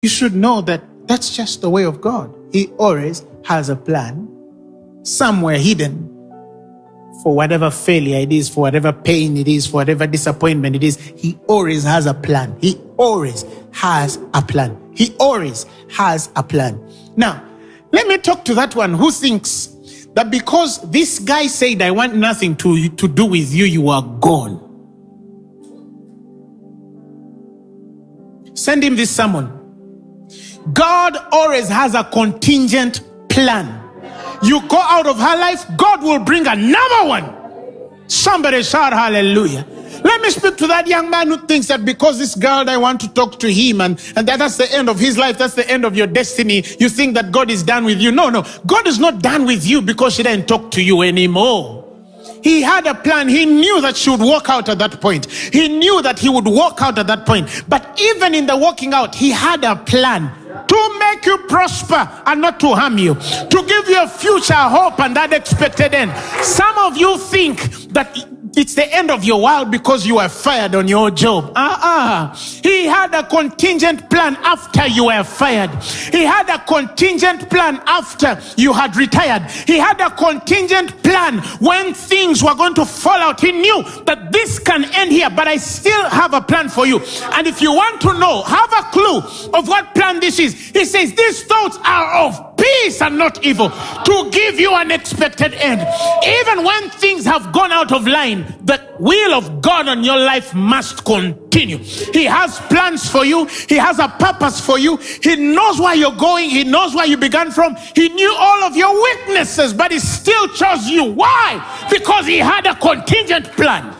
you should know that that's just the way of God. He always has a plan somewhere hidden for whatever failure it is, for whatever pain it is, for whatever disappointment it is. He always has a plan. He always has a plan. He always has a plan. Now, let me talk to that one who thinks that because this guy said, I want nothing to do with you, you are gone. Send him this sermon. God always has a contingent plan. You go out of her life, God will bring another one. Somebody shout hallelujah. Let me speak to that young man who thinks that because this girl, I want to talk to him and that's the end of his life, that's the end of your destiny. You think that God is done with you. No. God is not done with you because she didn't talk to you anymore. He had a plan. He knew that she would walk out at that point. He knew that he would walk out at that point. But even in the walking out, he had a plan to make you prosper and not to harm you, to give you a future hope and that expected end. Some of you think that it's the end of your world because you were fired on your job. He had a contingent plan after you were fired. He had a contingent plan after you had retired. He had a contingent plan when things were going to fall out. He knew that this can end here, but I still have a plan for you. And if you want to know, have a clue of what plan this is. He says, these thoughts are of peace and not evil, to give you an expected end. Even when things have gone out of line, the will of God on your life must continue. He has plans for you. He has a purpose for you. He knows where you're going. He knows where you began from. He knew all of your weaknesses, but he still chose you. Why? Because he had a contingent plan.